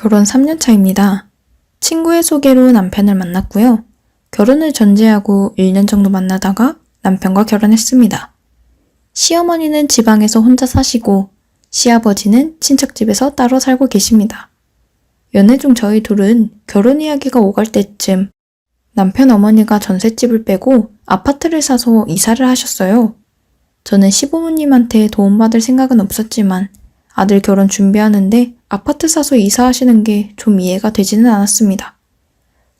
결혼 3년 차입니다. 친구의 소개로 남편을 만났고요. 결혼을 전제하고 1년 정도 만나다가 남편과 결혼했습니다. 시어머니는 지방에서 혼자 사시고 시아버지는 친척집에서 따로 살고 계십니다. 연애 중 저희 둘은 결혼 이야기가 오갈 때쯤 남편 어머니가 전셋집을 빼고 아파트를 사서 이사를 하셨어요. 저는 시부모님한테 도움받을 생각은 없었지만 아들 결혼 준비하는데 아파트 사서 이사하시는 게 좀 이해가 되지는 않았습니다.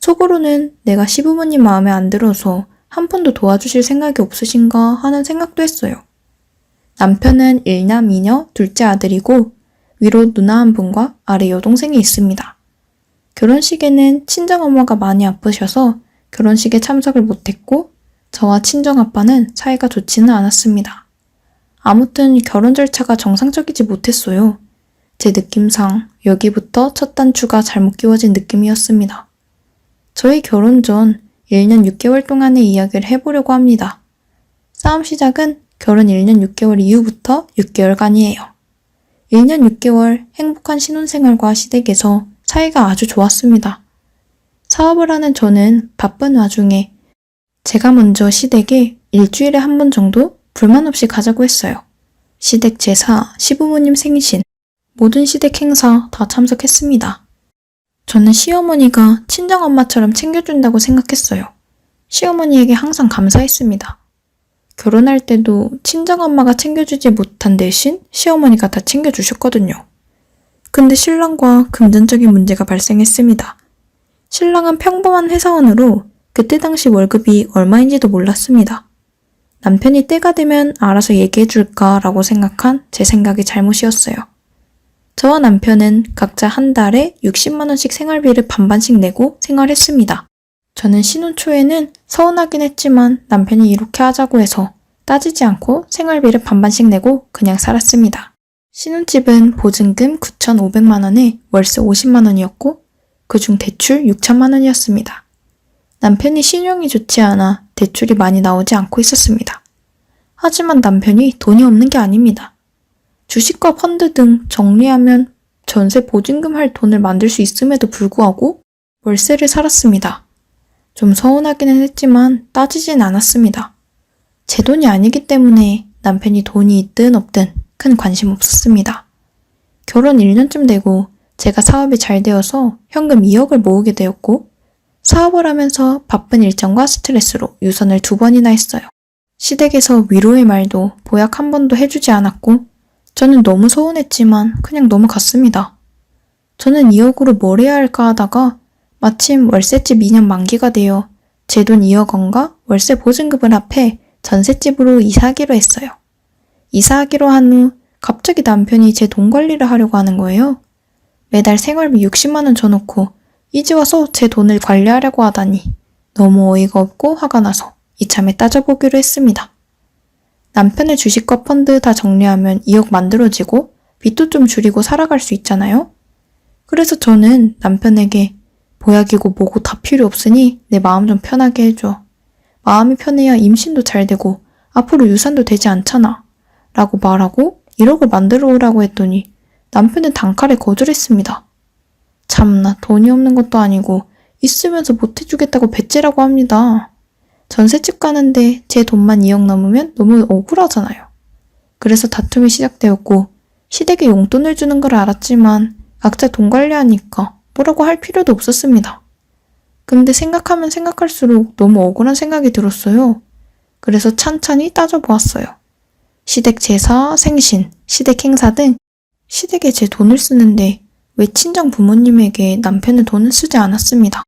속으로는 내가 시부모님 마음에 안 들어서 한 푼도 도와주실 생각이 없으신가 하는 생각도 했어요. 남편은 1남 2녀 둘째 아들이고 위로 누나 한 분과 아래 여동생이 있습니다. 결혼식에는 친정엄마가 많이 아프셔서 결혼식에 참석을 못했고 저와 친정아빠는 사이가 좋지는 않았습니다. 아무튼 결혼 절차가 정상적이지 못했어요. 제 느낌상 여기부터 첫 단추가 잘못 끼워진 느낌이었습니다. 저희 결혼 전 1년 6개월 동안의 이야기를 해보려고 합니다. 싸움 시작은 결혼 1년 6개월 이후부터 6개월간이에요. 1년 6개월 행복한 신혼생활과 시댁에서 사이가 아주 좋았습니다. 사업을 하는 저는 바쁜 와중에 제가 먼저 시댁에 일주일에 한 번 정도 불만 없이 가자고 했어요. 시댁 제사, 시부모님 생신, 모든 시댁 행사 다 참석했습니다. 저는 시어머니가 친정엄마처럼 챙겨준다고 생각했어요. 시어머니에게 항상 감사했습니다. 결혼할 때도 친정엄마가 챙겨주지 못한 대신 시어머니가 다 챙겨주셨거든요. 근데 신랑과 금전적인 문제가 발생했습니다. 신랑은 평범한 회사원으로 그때 당시 월급이 얼마인지도 몰랐습니다. 남편이 때가 되면 알아서 얘기해줄까라고 생각한 제 생각이 잘못이었어요. 저와 남편은 각자 한 달에 60만 원씩 생활비를 반반씩 내고 생활했습니다. 저는 신혼 초에는 서운하긴 했지만 남편이 이렇게 하자고 해서 따지지 않고 생활비를 반반씩 내고 그냥 살았습니다. 신혼집은 보증금 9,500만 원에 월세 50만 원이었고 그중 대출 6천만 원이었습니다. 남편이 신용이 좋지 않아 대출이 많이 나오지 않고 있었습니다. 하지만 남편이 돈이 없는 게 아닙니다. 주식과 펀드 등 정리하면 전세 보증금 할 돈을 만들 수 있음에도 불구하고 월세를 살았습니다. 좀 서운하기는 했지만 따지진 않았습니다. 제 돈이 아니기 때문에 남편이 돈이 있든 없든 큰 관심 없었습니다. 결혼 1년쯤 되고 제가 사업이 잘 되어서 현금 2억을 모으게 되었고 사업을 하면서 바쁜 일정과 스트레스로 유선을 2번이나 했어요. 시댁에서 위로의 말도 보약 한 번도 해주지 않았고 저는 너무 서운했지만 그냥 넘어갔습니다. 저는 2억으로 뭘 해야 할까 하다가 마침 월세집 2년 만기가 되어 제 돈 2억 원과 월세 보증금을 합해 전셋집으로 이사하기로 했어요. 이사하기로 한 후 갑자기 남편이 제 돈 관리를 하려고 하는 거예요. 매달 생활비 60만 원 줘놓고 이제 와서 제 돈을 관리하려고 하다니 너무 어이가 없고 화가 나서 이참에 따져보기로 했습니다. 남편의 주식과 펀드 다 정리하면 2억 만들어지고 빚도 좀 줄이고 살아갈 수 있잖아요. 그래서 저는 남편에게 보약이고 뭐고 다 필요 없으니 내 마음 좀 편하게 해줘. 마음이 편해야 임신도 잘 되고 앞으로 유산도 되지 않잖아. 라고 말하고 1억을 만들어 오라고 했더니 남편은 단칼에 거절했습니다. 참나 돈이 없는 것도 아니고 있으면서 못 해주겠다고 배째라고 합니다. 전셋집 가는데 제 돈만 2억 넘으면 너무 억울하잖아요. 그래서 다툼이 시작되었고 시댁에 용돈을 주는 걸 알았지만 각자 돈 관리하니까 뭐라고 할 필요도 없었습니다. 근데 생각하면 생각할수록 너무 억울한 생각이 들었어요. 그래서 찬찬히 따져보았어요. 시댁 제사, 생신, 시댁 행사 등 시댁에 제 돈을 쓰는데 왜 친정 부모님에게 남편의 돈을 쓰지 않았습니다.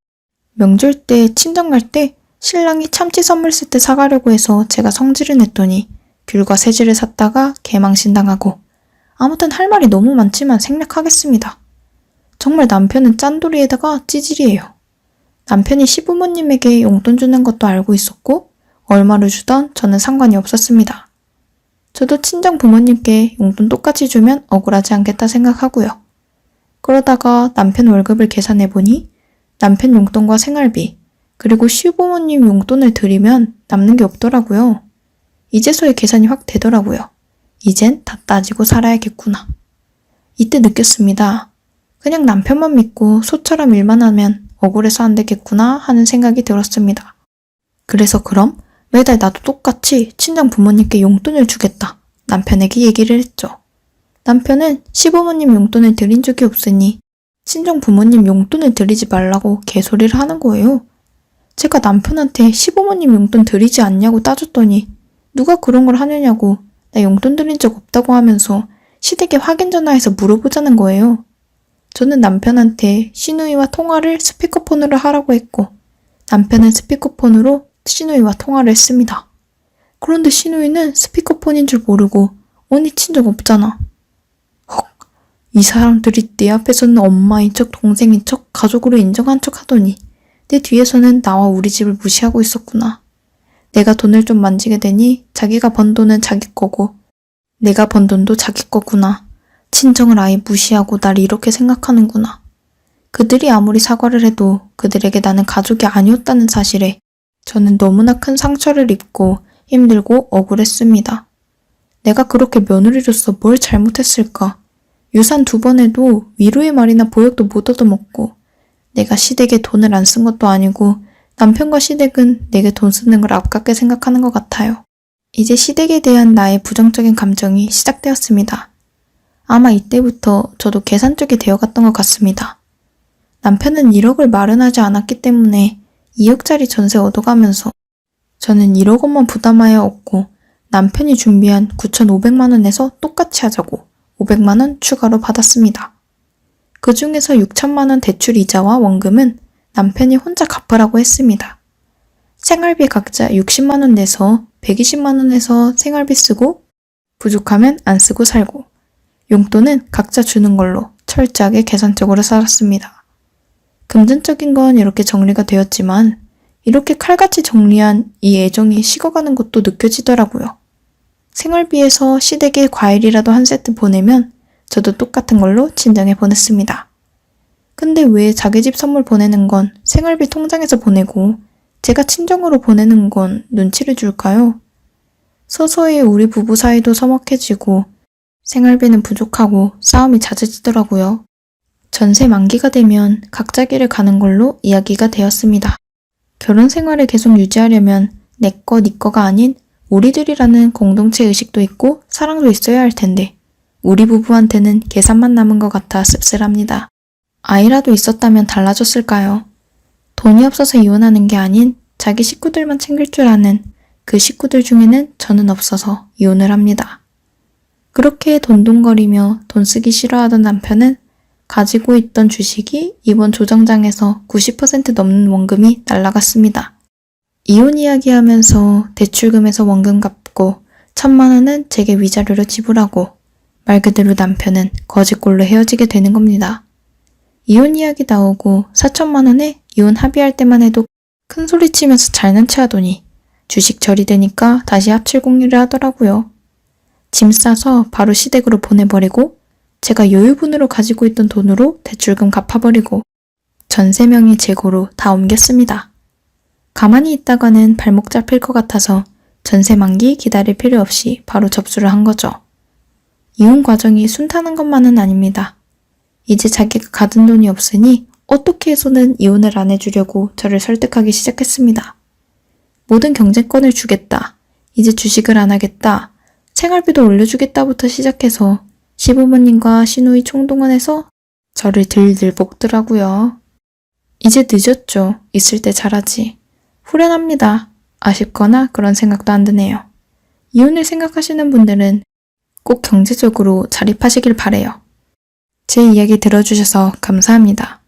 명절 때 친정 갈 때 신랑이 참치 선물 세트 사가려고 해서 제가 성질을 냈더니 귤과 세제를 샀다가 개망신당하고 아무튼 할 말이 너무 많지만 생략하겠습니다. 정말 남편은 짠돌이에다가 찌질이에요. 남편이 시부모님에게 용돈 주는 것도 알고 있었고 얼마를 주던 저는 상관이 없었습니다. 저도 친정 부모님께 용돈 똑같이 주면 억울하지 않겠다 생각하고요. 그러다가 남편 월급을 계산해보니 남편 용돈과 생활비 그리고 시부모님 용돈을 드리면 남는 게 없더라고요. 이제서야 계산이 확 되더라고요. 이젠 다 따지고 살아야겠구나. 이때 느꼈습니다. 그냥 남편만 믿고 소처럼 일만 하면 억울해서 안 되겠구나 하는 생각이 들었습니다. 그래서 그럼 매달 나도 똑같이 친정 부모님께 용돈을 주겠다. 남편에게 얘기를 했죠. 남편은 시부모님 용돈을 드린 적이 없으니 친정 부모님 용돈을 드리지 말라고 개소리를 하는 거예요. 제가 남편한테 시부모님 용돈 드리지 않냐고 따졌더니 누가 그런 걸 하느냐고 나 용돈 드린 적 없다고 하면서 시댁에 확인 전화해서 물어보자는 거예요. 저는 남편한테 시누이와 통화를 스피커폰으로 하라고 했고 남편은 스피커폰으로 시누이와 통화를 했습니다. 그런데 시누이는 스피커폰인 줄 모르고 언니 친정 없잖아. 헉, 이 사람들이 내 앞에서는 엄마인 척 동생인 척 가족으로 인정한 척 하더니 내 뒤에서는 나와 우리 집을 무시하고 있었구나. 내가 돈을 좀 만지게 되니 자기가 번 돈은 자기 거고 내가 번 돈도 자기 거구나. 친정을 아예 무시하고 날 이렇게 생각하는구나. 그들이 아무리 사과를 해도 그들에게 나는 가족이 아니었다는 사실에 저는 너무나 큰 상처를 입고 힘들고 억울했습니다. 내가 그렇게 며느리로서 뭘 잘못했을까? 유산 2번 해도 위로의 말이나 보약도 못 얻어먹고 내가 시댁에 돈을 안 쓴 것도 아니고 남편과 시댁은 내게 돈 쓰는 걸 아깝게 생각하는 것 같아요. 이제 시댁에 대한 나의 부정적인 감정이 시작되었습니다. 아마 이때부터 저도 계산적이 되어갔던 것 같습니다. 남편은 1억을 마련하지 않았기 때문에 2억짜리 전세 얻어가면서 저는 1억 원만 부담하여 얻고 남편이 준비한 9,500만 원에서 똑같이 하자고 500만 원 추가로 받았습니다. 그 중에서 6천만 원 대출 이자와 원금은 남편이 혼자 갚으라고 했습니다. 생활비 각자 60만 원 내서 120만 원에서 생활비 쓰고 부족하면 안 쓰고 살고 용돈은 각자 주는 걸로 철저하게 계산적으로 살았습니다. 금전적인 건 이렇게 정리가 되었지만 이렇게 칼같이 정리한 이 애정이 식어가는 것도 느껴지더라고요. 생활비에서 시댁에 과일이라도 한 세트 보내면 저도 똑같은 걸로 친정에 보냈습니다. 근데 왜 자기 집 선물 보내는 건 생활비 통장에서 보내고 제가 친정으로 보내는 건 눈치를 줄까요? 서서히 우리 부부 사이도 서먹해지고 생활비는 부족하고 싸움이 잦아지더라고요. 전세 만기가 되면 각자 길을 가는 걸로 이야기가 되었습니다. 결혼 생활을 계속 유지하려면 내 거, 네 거가 아닌 우리들이라는 공동체 의식도 있고 사랑도 있어야 할 텐데 우리 부부한테는 계산만 남은 것 같아 씁쓸합니다. 아이라도 있었다면 달라졌을까요? 돈이 없어서 이혼하는 게 아닌 자기 식구들만 챙길 줄 아는 그 식구들 중에는 저는 없어서 이혼을 합니다. 그렇게 돈돈거리며 돈 쓰기 싫어하던 남편은 가지고 있던 주식이 이번 조정장에서 90% 넘는 원금이 날라갔습니다. 이혼 이야기하면서 대출금에서 원금 갚고 1,000만 원은 제게 위자료로 지불하고 말 그대로 남편은 거지꼴로 헤어지게 되는 겁니다. 이혼 이야기 나오고 4천만 원에 이혼 합의할 때만 해도 큰 소리 치면서 잘난 체 하더니 주식 처리되니까 다시 합칠 공유를 하더라고요. 짐 싸서 바로 시댁으로 보내버리고 제가 여유분으로 가지고 있던 돈으로 대출금 갚아버리고 전세 명의 재고로 다 옮겼습니다. 가만히 있다가는 발목 잡힐 것 같아서 전세 만기 기다릴 필요 없이 바로 접수를 한 거죠. 이혼 과정이 순탄한 것만은 아닙니다. 이제 자기가 가진 돈이 없으니 어떻게 해서는 이혼을 안 해주려고 저를 설득하기 시작했습니다. 모든 경제권을 주겠다. 이제 주식을 안 하겠다. 생활비도 올려주겠다부터 시작해서 시부모님과 시누이 총동원해서 저를 들들 볶더라고요. 이제 늦었죠. 있을 때 잘하지. 후련합니다. 아쉽거나 그런 생각도 안 드네요. 이혼을 생각하시는 분들은 꼭 경제적으로 자립하시길 바래요. 제 이야기 들어주셔서 감사합니다.